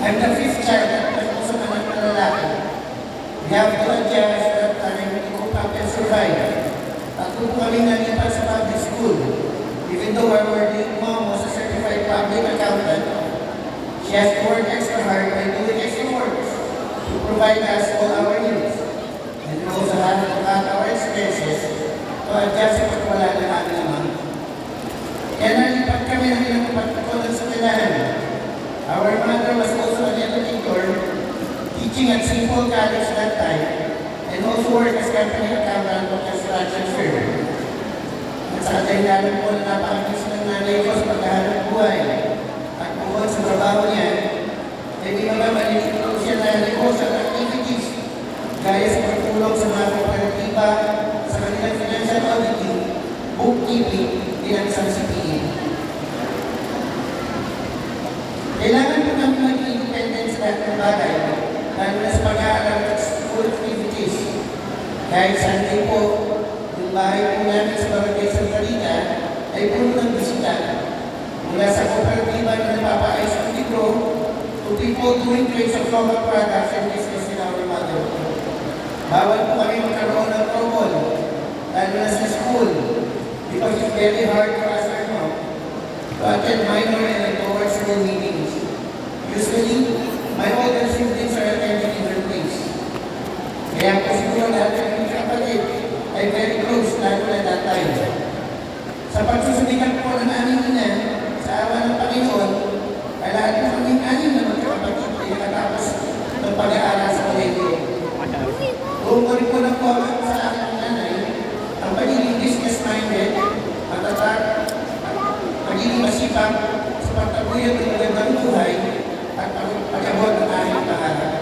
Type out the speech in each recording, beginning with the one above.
I'm the fifth child at nag-usap anak na lalaki. We have to adjust that time to cope up and survive. Tatlo po kami nalipat sa public school. Even though our working mom was a certified public accountant, she has to work extra hard by doing extra work to provide us all our needs. And we also have to cut our expenses to adjust sa pagwala ng aming naman. Kaya nalipat kami ng ilang kapatid sa kailangan. Our mother was also an educator, teaching at St. Paul College that time, and also worked as company accountant of construction firm. At sa kadahilanan po na napakabis ng nanay ko sa paghahanap buhay. At bukod sa trabaho niya, ay di ba maliliit po siya na negosyo at activities, gaya sa pagtulong sa mga kooperatiba, sa kanilang financial auditing, bookkeeping, bilang isang CPA. Kailangan po kami maging independent sa lahat ng bagay, lalo na sa pag-aaral at school activities. Kahit Sunday po, yung bahay po namin sa Barangay Santa Rita ay puno ng bisita. Mula sa kooperatiba na nagpapaayos ng libro, to people doing trades of local products and business in our mother. Bawal po kami magkaroon ng trouble, lalo na sa school, because it's very hard for us to attend minor and lower school meetings. Usually, my older siblings are attending in their place. Kaya po siguro lahat ng mga kapatid ay very close, lalo na that time. Sa pagsusubikan po ng aming ina, sa awa ng Panginoon, ay lahat po kaming anim na magkakapatid ay nakatapos ng pag-aaral sa kolehiyo. Tuungkol po na po sa aking nanay, ang pagiging business-minded, matatag, magiging masipag sa pagtaguyod ng magandang buhay at pag-abot ng aming pangarap.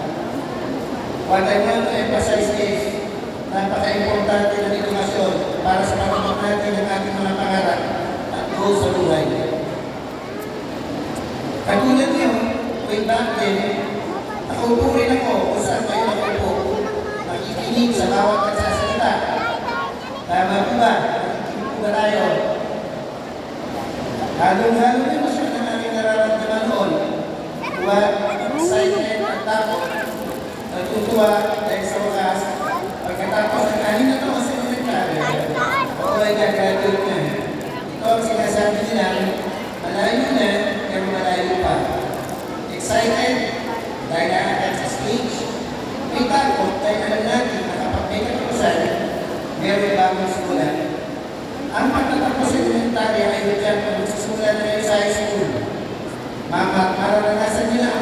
What I want to emphasize is, napaka-importante ng edukasyon para sa pag-abot natin ng ating mga pangarap at goals sa buhay. Katulad niyo, way back then, nakaupo rin ako kung saan kayo nakaupo, nakikinig sa bawat nagsasalita. Tama po ba? Nakikinig po ba tayo? Halong-halo din siya ng aming nararamdaman noon. Tuwa, excited at takot. Natutuwa dahil sa wakas, pagkatapos ng 6 na taon sa elementary, ako ay gagraduate na. Ito ang sinasabi nila, malayo na, pero malayo pa. Excited dahil nakakit sa stage. May takot dahil alam natin na kapag may katapusan, meron bagong sulat. Ang pagtatapos sa elementary ay hudyat na magsusulat na kayo sa high school. Mararanasan nila ang